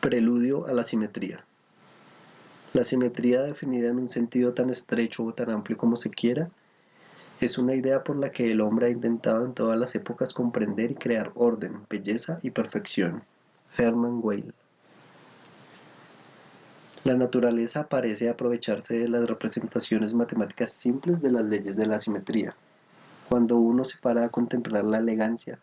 Preludio a la simetría. La simetría, definida en un sentido tan estrecho o tan amplio como se quiera, es una idea por la que el hombre ha intentado en todas las épocas comprender y crear orden, belleza y perfección. Hermann Weyl. La naturaleza parece aprovecharse de las representaciones matemáticas simples de las leyes de la simetría. Cuando uno se para a contemplar la elegancia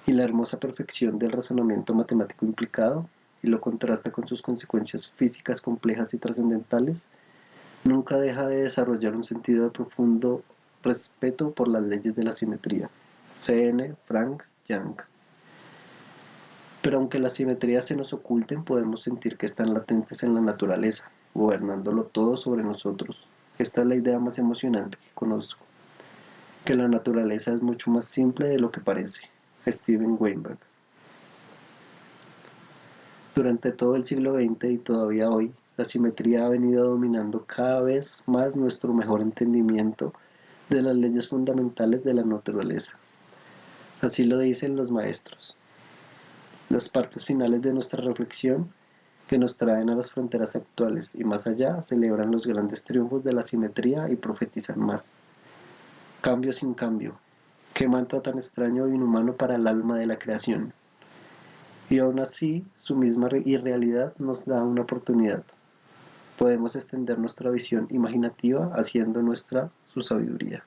y la hermosa perfección del razonamiento matemático implicado, y lo contrasta con sus consecuencias físicas complejas y trascendentales, nunca deja de desarrollar un sentido de profundo respeto por las leyes de la simetría. C.N. Frank Young. Pero aunque las simetrías se nos oculten, podemos sentir que están latentes en la naturaleza, gobernándolo todo sobre nosotros. Esta es la idea más emocionante que conozco, que la naturaleza es mucho más simple de lo que parece. Steven Weinberg. Durante todo el siglo XX y todavía hoy, la simetría ha venido dominando cada vez más nuestro mejor entendimiento de las leyes fundamentales de la naturaleza. Así lo dicen los maestros. Las partes finales de nuestra reflexión, que nos traen a las fronteras actuales y más allá, celebran los grandes triunfos de la simetría y profetizan más. Cambio sin cambio. Qué mantra tan extraño e inhumano para el alma de la creación. Y aún así, su misma irrealidad nos da una oportunidad. Podemos extender nuestra visión imaginativa haciendo nuestra su sabiduría.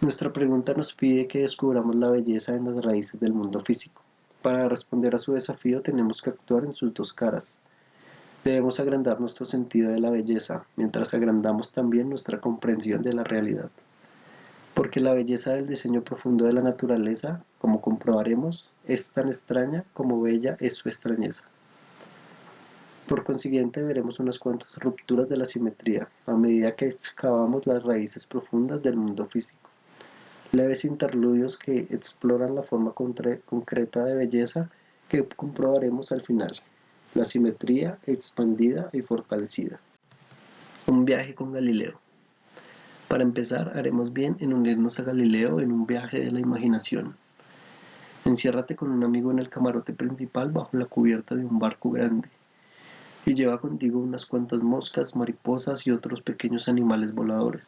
Nuestra pregunta nos pide que descubramos la belleza en las raíces del mundo físico. Para responder a su desafío tenemos que actuar en sus dos caras. Debemos agrandar nuestro sentido de la belleza, mientras agrandamos también nuestra comprensión de la realidad. Porque la belleza del diseño profundo de la naturaleza, como comprobaremos, es tan extraña como bella es su extrañeza. Por consiguiente, veremos unas cuantas rupturas de la simetría a medida que excavamos las raíces profundas del mundo físico. Leves interludios que exploran la forma concreta de belleza que comprobaremos al final. La simetría expandida y fortalecida. Un viaje con Galileo. Para empezar, haremos bien en unirnos a Galileo en un viaje de la imaginación. Enciérrate con un amigo en el camarote principal bajo la cubierta de un barco grande y lleva contigo unas cuantas moscas, mariposas y otros pequeños animales voladores.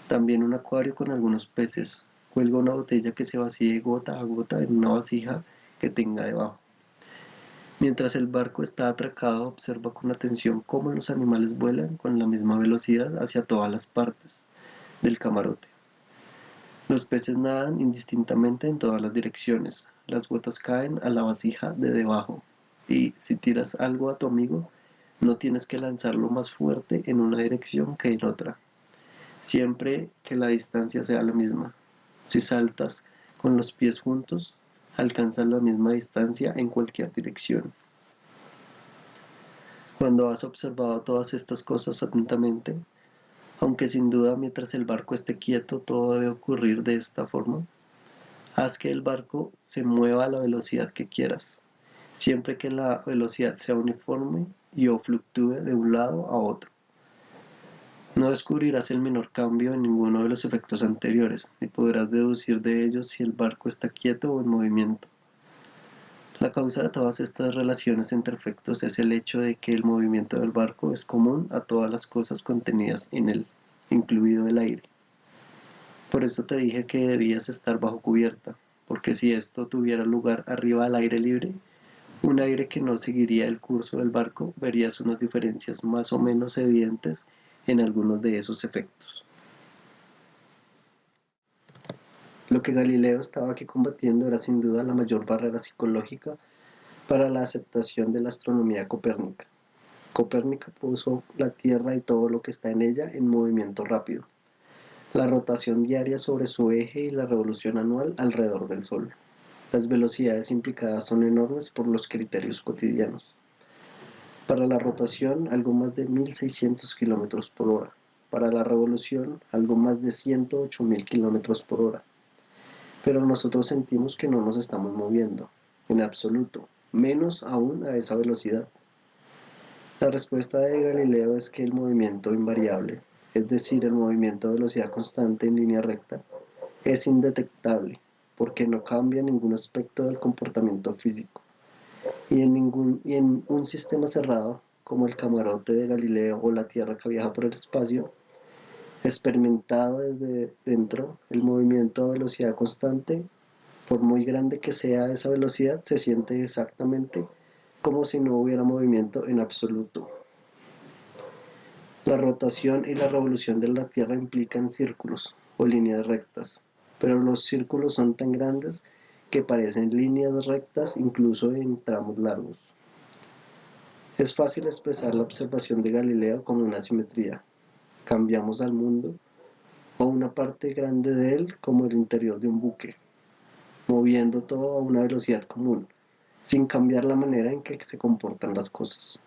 También un acuario con algunos peces. Cuelga una botella que se vacíe gota a gota en una vasija que tenga debajo. Mientras el barco está atracado, observa con atención cómo los animales vuelan con la misma velocidad hacia todas las partes del camarote. Los peces nadan indistintamente en todas las direcciones. Las gotas caen a la vasija de debajo. Y si tiras algo a tu amigo, no tienes que lanzarlo más fuerte en una dirección que en otra, siempre que la distancia sea la misma. Si saltas con los pies juntos, alcanzas la misma distancia en cualquier dirección. Cuando has observado todas estas cosas atentamente, aunque sin duda mientras el barco esté quieto todo debe ocurrir de esta forma, haz que el barco se mueva a la velocidad que quieras, siempre que la velocidad sea uniforme y o fluctúe de un lado a otro. No descubrirás el menor cambio en ninguno de los efectos anteriores, ni podrás deducir de ellos si el barco está quieto o en movimiento. La causa de todas estas relaciones entre efectos es el hecho de que el movimiento del barco es común a todas las cosas contenidas en él, incluido el aire. Por eso te dije que debías estar bajo cubierta, porque si esto tuviera lugar arriba al aire libre, un aire que no seguiría el curso del barco, verías unas diferencias más o menos evidentes en algunos de esos efectos. Lo que Galileo estaba aquí combatiendo era sin duda la mayor barrera psicológica para la aceptación de la astronomía copérnica. Copérnica puso la Tierra y todo lo que está en ella en movimiento rápido, la rotación diaria sobre su eje y la revolución anual alrededor del Sol. Las velocidades implicadas son enormes por los criterios cotidianos. Para la rotación, algo más de 1600 km por hora. Para la revolución, algo más de 108.000 km por hora. Pero nosotros sentimos que no nos estamos moviendo, en absoluto, menos aún a esa velocidad. La respuesta de Galileo es que el movimiento invariable, es decir, el movimiento a velocidad constante en línea recta, es indetectable, porque no cambia ningún aspecto del comportamiento físico. y en un sistema cerrado, como el camarote de Galileo o la Tierra que viaja por el espacio, experimentado desde dentro, el movimiento a velocidad constante, por muy grande que sea esa velocidad, se siente exactamente como si no hubiera movimiento en absoluto. La rotación y la revolución de la Tierra implican círculos o líneas rectas, pero los círculos son tan grandes que parecen líneas rectas incluso en tramos largos. Es fácil expresar la observación de Galileo como una simetría. Cambiamos al mundo o una parte grande de él como el interior de un buque, moviendo todo a una velocidad común, sin cambiar la manera en que se comportan las cosas.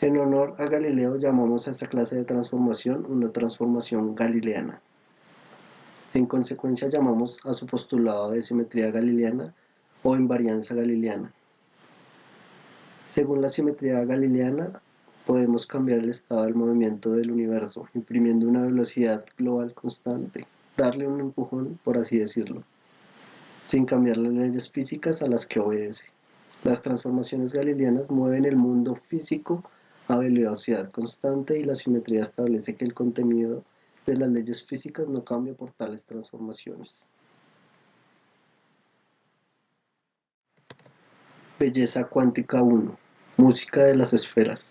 En honor a Galileo llamamos a esa clase de transformación una transformación galileana. En consecuencia llamamos a su postulado de simetría galileana o invarianza galileana. Según la simetría galileana, podemos cambiar el estado del movimiento del universo, imprimiendo una velocidad global constante, darle un empujón, por así decirlo, sin cambiar las leyes físicas a las que obedece. Las transformaciones galileanas mueven el mundo físico a velocidad constante y la simetría establece que el contenido de las leyes físicas no cambia por tales transformaciones. Belleza cuántica 1. Música de las esferas.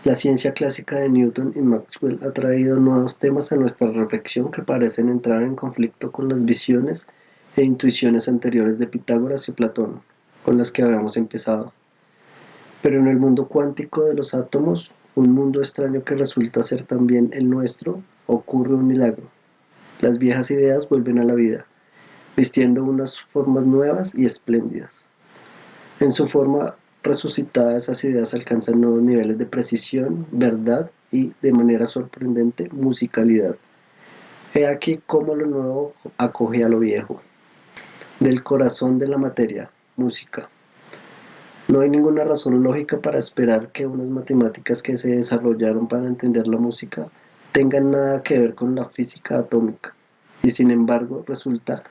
La ciencia clásica de Newton y Maxwell ha traído nuevos temas a nuestra reflexión que parecen entrar en conflicto con las visiones e intuiciones anteriores de Pitágoras y Platón, con las que habíamos empezado. Pero en el mundo cuántico de los átomos, un mundo extraño que resulta ser también el nuestro, ocurre un milagro. Las viejas ideas vuelven a la vida, vistiendo unas formas nuevas y espléndidas. En su forma resucitada, esas ideas alcanzan nuevos niveles de precisión, verdad y, de manera sorprendente, musicalidad. He aquí cómo lo nuevo acoge a lo viejo. Del corazón de la materia, música. No hay ninguna razón lógica para esperar que unas matemáticas que se desarrollaron para entender la música tengan nada que ver con la física atómica. Y sin embargo, resulta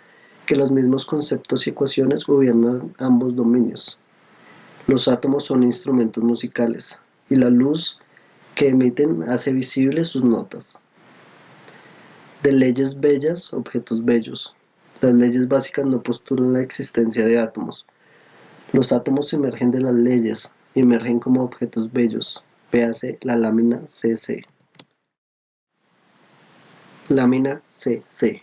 que los mismos conceptos y ecuaciones gobiernan ambos dominios. Los átomos son instrumentos musicales, y la luz que emiten hace visibles sus notas. De leyes bellas, objetos bellos. Las leyes básicas no postulan la existencia de átomos. Los átomos emergen de las leyes y emergen como objetos bellos. Véase la lámina CC. Lámina CC.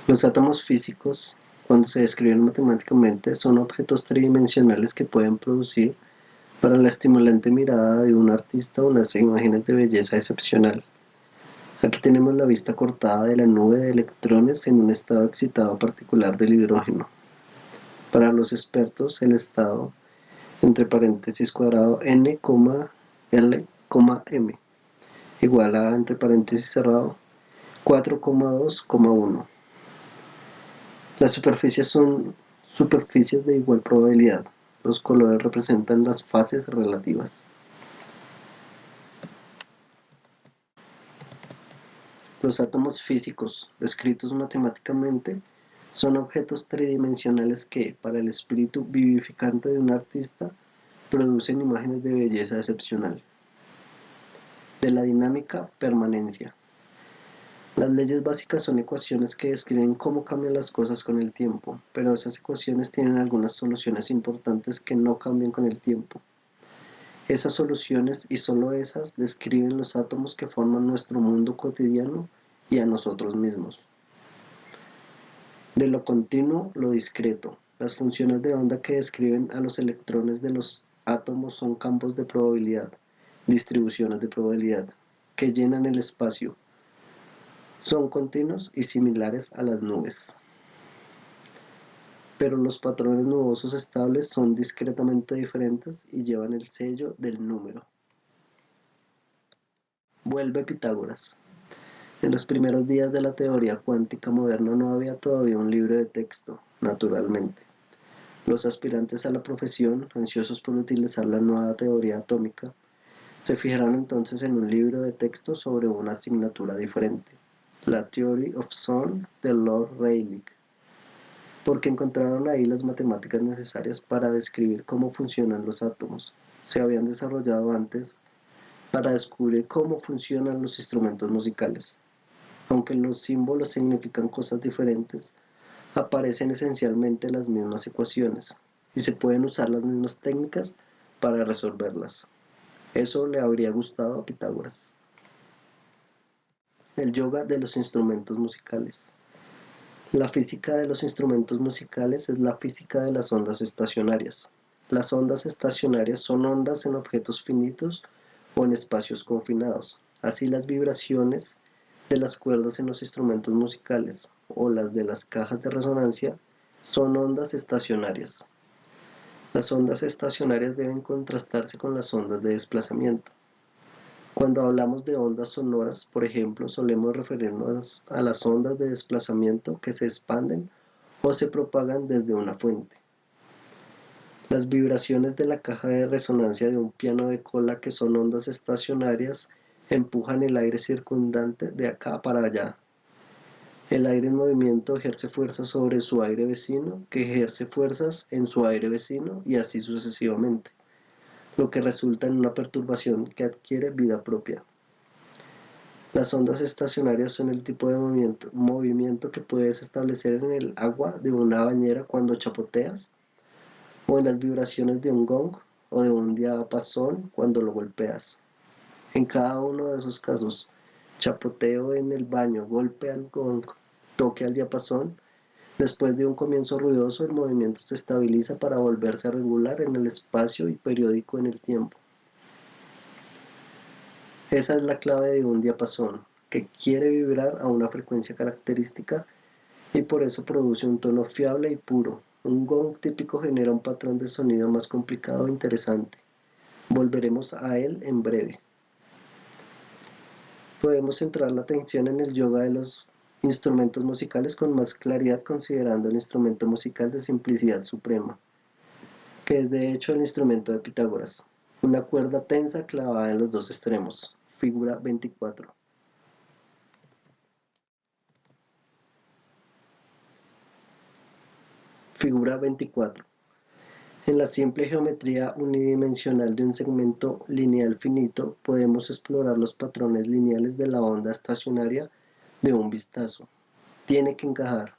Los átomos físicos, cuando se describen matemáticamente, son objetos tridimensionales que pueden producir para la estimulante mirada de un artista unas imágenes de belleza excepcional. Aquí tenemos la vista cortada de la nube de electrones en un estado excitado particular del hidrógeno. Para los expertos, el estado, entre paréntesis cuadrado n, l, m, igual a, entre paréntesis cerrado, 4,2,1. Las superficies son superficies de igual probabilidad. Los colores representan las fases relativas. Los átomos físicos, descritos matemáticamente, son objetos tridimensionales que, para el espíritu vivificante de un artista, producen imágenes de belleza excepcional. De la dinámica, permanencia. Las leyes básicas son ecuaciones que describen cómo cambian las cosas con el tiempo, pero esas ecuaciones tienen algunas soluciones importantes que no cambian con el tiempo. Esas soluciones, y solo esas, describen los átomos que forman nuestro mundo cotidiano y a nosotros mismos. De lo continuo, lo discreto. Las funciones de onda que describen a los electrones de los átomos son campos de probabilidad, distribuciones de probabilidad, que llenan el espacio. Son continuos y similares a las nubes. Pero los patrones nubosos estables son discretamente diferentes y llevan el sello del número. Vuelve Pitágoras. En los primeros días de la teoría cuántica moderna no había todavía un libro de texto, naturalmente. Los aspirantes a la profesión, ansiosos por utilizar la nueva teoría atómica, se fijaron entonces en un libro de texto sobre una asignatura diferente, la Theory of Sound de Lord Rayleigh, porque encontraron ahí las matemáticas necesarias para describir cómo funcionan los átomos. Se habían desarrollado antes para descubrir cómo funcionan los instrumentos musicales. Aunque los símbolos significan cosas diferentes, aparecen esencialmente las mismas ecuaciones y se pueden usar las mismas técnicas para resolverlas. Eso le habría gustado a Pitágoras. El yoga de los instrumentos musicales. La física de los instrumentos musicales es la física de las ondas estacionarias. Las ondas estacionarias son ondas en objetos finitos o en espacios confinados. Así las vibraciones de las cuerdas en los instrumentos musicales o las de las cajas de resonancia son ondas estacionarias. Las ondas estacionarias deben contrastarse con las ondas de desplazamiento. Cuando hablamos de ondas sonoras, por ejemplo, solemos referirnos a las ondas de desplazamiento que se expanden o se propagan desde una fuente. Las vibraciones de la caja de resonancia de un piano de cola, que son ondas estacionarias, empujan el aire circundante de acá para allá. El aire en movimiento ejerce fuerzas sobre su aire vecino, que ejerce fuerzas en su aire vecino, y así sucesivamente, lo que resulta en una perturbación que adquiere vida propia. Las ondas estacionarias son el tipo de movimiento que puedes establecer en el agua de una bañera cuando chapoteas, o en las vibraciones de un gong o de un diapasón cuando lo golpeas. En cada uno de esos casos, chapoteo en el baño, golpe al gong, toque al diapasón, después de un comienzo ruidoso, el movimiento se estabiliza para volverse a regular en el espacio y periódico en el tiempo. Esa es la clave de un diapasón, que quiere vibrar a una frecuencia característica y por eso produce un tono fiable y puro. Un gong típico genera un patrón de sonido más complicado e interesante. Volveremos a él en breve. Podemos centrar la atención en el yoga de los instrumentos musicales con más claridad, considerando el instrumento musical de simplicidad suprema, que es de hecho el instrumento de Pitágoras, una cuerda tensa clavada en los dos extremos, figura 24. Figura 24. En la simple geometría unidimensional de un segmento lineal finito, podemos explorar los patrones lineales de la onda estacionaria de un vistazo. Tiene que encajar.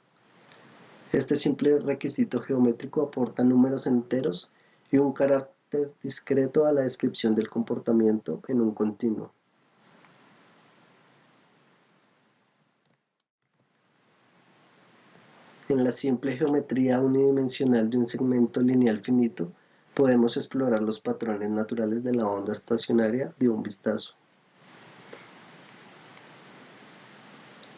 Este simple requisito geométrico aporta números enteros y un carácter discreto a la descripción del comportamiento en un continuo. En la simple geometría unidimensional de un segmento lineal finito, podemos explorar los patrones naturales de la onda estacionaria de un vistazo.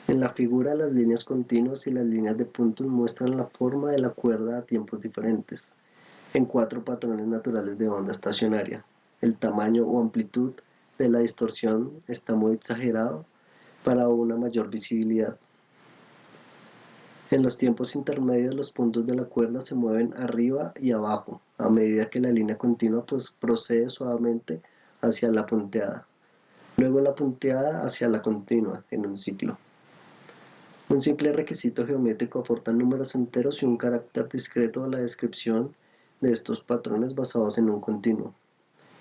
En la figura, las líneas continuas y las líneas de puntos muestran la forma de la cuerda a tiempos diferentes, en 4 patrones naturales de onda estacionaria. El tamaño o amplitud de la distorsión está muy exagerado para una mayor visibilidad. En los tiempos intermedios, los puntos de la cuerda se mueven arriba y abajo, a medida que la línea continua procede suavemente hacia la punteada, luego la punteada hacia la continua, en un ciclo. Un simple requisito geométrico aporta números enteros y un carácter discreto a la descripción de estos patrones basados en un continuo.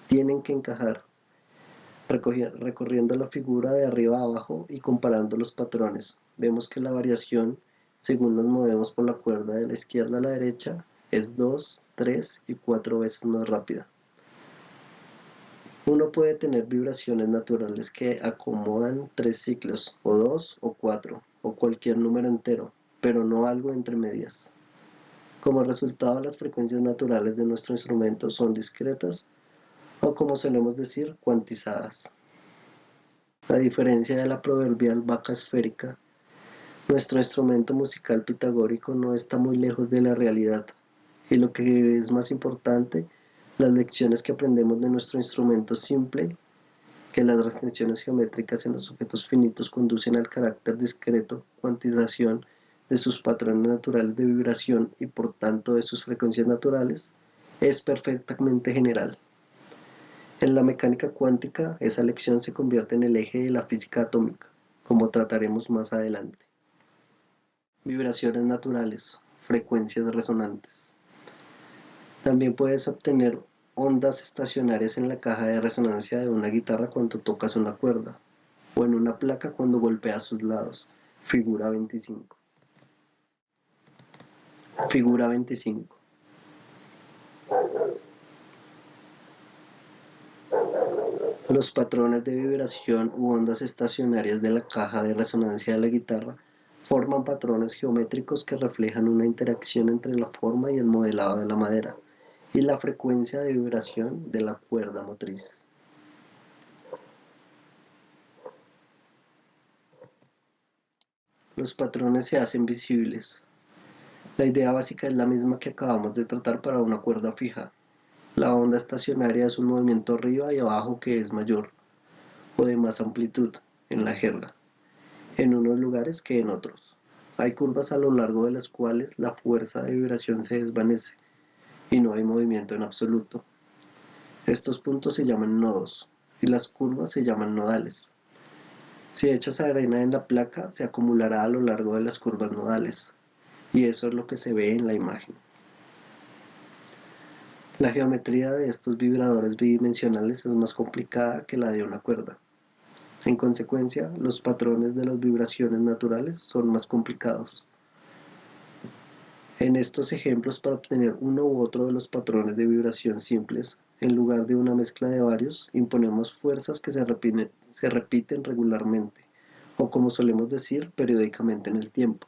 Tienen que encajar. Recorriendo la figura de arriba a abajo y comparando los patrones, vemos que la variación, según nos movemos por la cuerda de la izquierda a la derecha, es 2, 3 y 4 veces más rápida. Uno puede tener vibraciones naturales que acomodan 3 ciclos, o 2 o 4, o cualquier número entero, pero no algo entre medias. Como resultado, las frecuencias naturales de nuestro instrumento son discretas, o como solemos decir, cuantizadas. A diferencia de la proverbial vaca esférica, nuestro instrumento musical pitagórico no está muy lejos de la realidad, y lo que es más importante, las lecciones que aprendemos de nuestro instrumento simple, que las restricciones geométricas en los objetos finitos conducen al carácter discreto, cuantización de sus patrones naturales de vibración y por tanto de sus frecuencias naturales, es perfectamente general. En la mecánica cuántica, esa lección se convierte en el eje de la física atómica, como trataremos más adelante. Vibraciones naturales, frecuencias resonantes. También puedes obtener ondas estacionarias en la caja de resonancia de una guitarra cuando tocas una cuerda, o en una placa cuando golpeas sus lados. Figura 25. Figura 25. Los patrones de vibración u ondas estacionarias de la caja de resonancia de la guitarra forman patrones geométricos que reflejan una interacción entre la forma y el modelado de la madera y la frecuencia de vibración de la cuerda motriz. Los patrones se hacen visibles. La idea básica es la misma que acabamos de tratar para una cuerda fija. La onda estacionaria es un movimiento arriba y abajo que es mayor o de más amplitud en la jerga, en unos lugares que en otros. Hay curvas a lo largo de las cuales la fuerza de vibración se desvanece y no hay movimiento en absoluto. Estos puntos se llaman nodos y las curvas se llaman nodales. Si echas arena en la placa, se acumulará a lo largo de las curvas nodales, y eso es lo que se ve en la imagen. La geometría de estos vibradores bidimensionales es más complicada que la de una cuerda. En consecuencia, los patrones de las vibraciones naturales son más complicados. En estos ejemplos, para obtener uno u otro de los patrones de vibración simples, en lugar de una mezcla de varios, imponemos fuerzas que se repiten regularmente, o como solemos decir, periódicamente en el tiempo.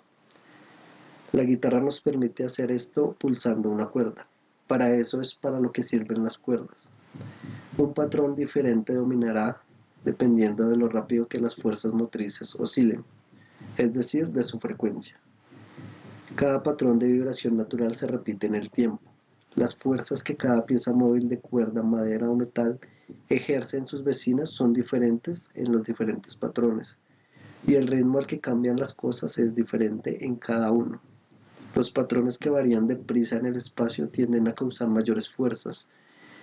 La guitarra nos permite hacer esto pulsando una cuerda. Para eso es para lo que sirven las cuerdas. Un patrón diferente dominará dependiendo de lo rápido que las fuerzas motrices oscilen, es decir, de su frecuencia. Cada patrón de vibración natural se repite en el tiempo. Las fuerzas que cada pieza móvil de cuerda, madera o metal ejerce en sus vecinos son diferentes en los diferentes patrones, y el ritmo al que cambian las cosas es diferente en cada uno. Los patrones que varían deprisa en el espacio tienden a causar mayores fuerzas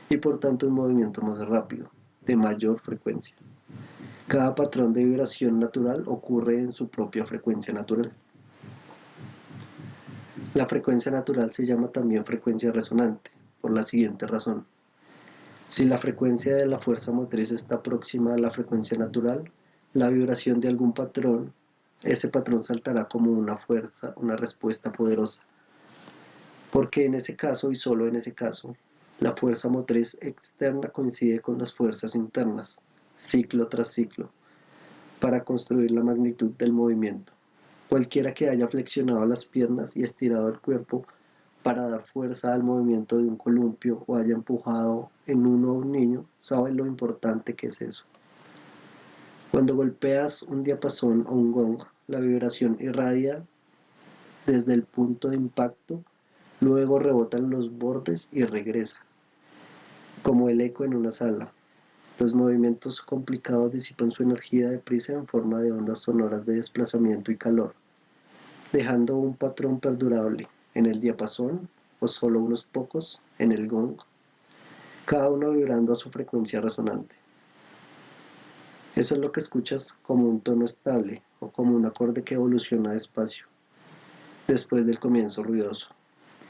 y por tanto un movimiento más rápido, de mayor frecuencia. Cada patrón de vibración natural ocurre en su propia frecuencia natural. La frecuencia natural se llama también frecuencia resonante, por la siguiente razón. Si la frecuencia de la fuerza motriz está próxima a la frecuencia natural, la vibración de algún patrón, ese patrón saltará como una respuesta poderosa. Porque en ese caso y solo en ese caso, la fuerza motriz externa coincide con las fuerzas internas, ciclo tras ciclo, para construir la magnitud del movimiento. Cualquiera que haya flexionado las piernas y estirado el cuerpo para dar fuerza al movimiento de un columpio o haya empujado en uno a un niño, sabe lo importante que es eso. Cuando golpeas un diapasón o un gong, la vibración irradia desde el punto de impacto, luego rebota en los bordes y regresa, como el eco en una sala. Los movimientos complicados disipan su energía deprisa en forma de ondas sonoras de desplazamiento y calor, dejando un patrón perdurable en el diapasón o solo unos pocos en el gong, cada uno vibrando a su frecuencia resonante. Eso es lo que escuchas como un tono estable o como un acorde que evoluciona despacio, después del comienzo ruidoso.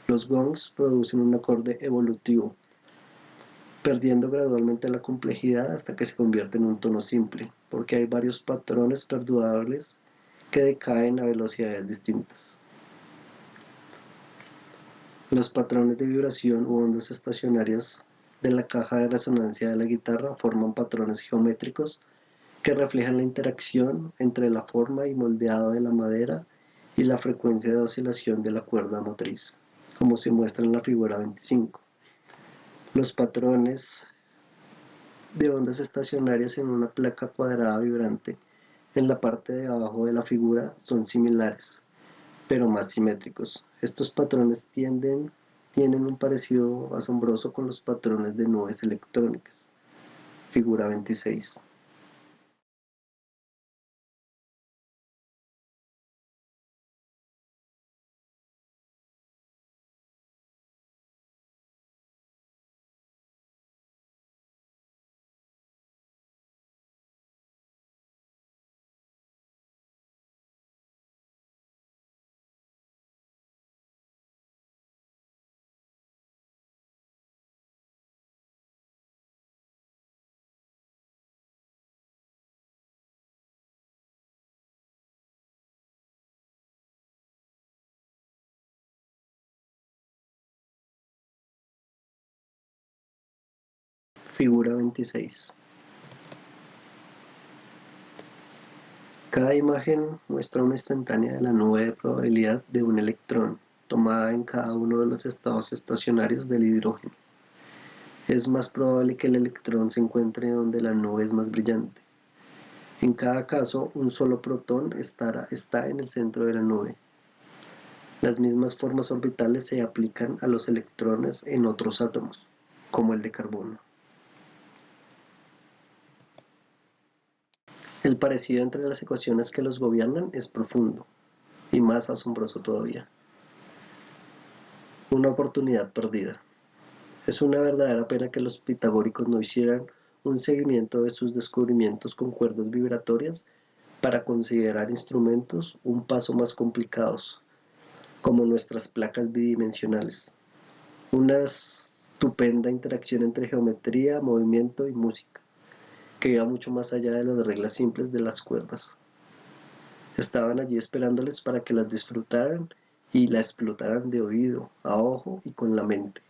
Los gongs producen un acorde evolutivo, perdiendo gradualmente la complejidad hasta que se convierte en un tono simple, porque hay varios patrones perdurables que decaen a velocidades distintas. Los patrones de vibración u ondas estacionarias de la caja de resonancia de la guitarra forman patrones geométricos que reflejan la interacción entre la forma y moldeado de la madera y la frecuencia de oscilación de la cuerda motriz, como se muestra en la figura 25. Los patrones de ondas estacionarias en una placa cuadrada vibrante en la parte de abajo de la figura son similares, pero más simétricos. Estos patrones tienen un parecido asombroso con los patrones de nubes electrónicas. Figura 26. Figura 26. Cada imagen muestra una instantánea de la nube de probabilidad de un electrón, tomada en cada uno de los estados estacionarios del hidrógeno. Es más probable que el electrón se encuentre donde la nube es más brillante. En cada caso, un solo protón está en el centro de la nube. Las mismas formas orbitales se aplican a los electrones en otros átomos, como el de carbono. El parecido entre las ecuaciones que los gobiernan es profundo, y más asombroso todavía. Una oportunidad perdida. Es una verdadera pena que los pitagóricos no hicieran un seguimiento de sus descubrimientos con cuerdas vibratorias para considerar instrumentos un paso más complicados, como nuestras placas bidimensionales. Una estupenda interacción entre geometría, movimiento y música, que iba mucho más allá de las reglas simples de las cuerdas. Estaban allí esperándoles para que las disfrutaran y la explotaran de oído, a ojo y con la mente.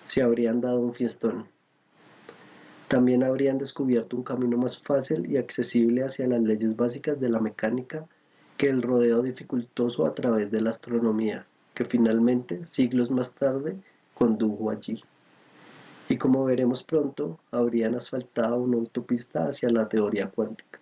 Se habrían dado un fiestón. También habrían descubierto un camino más fácil y accesible hacia las leyes básicas de la mecánica que el rodeo dificultoso a través de la astronomía, que finalmente, siglos más tarde, condujo allí. Y como veremos pronto, habrían asfaltado una autopista hacia la teoría cuántica.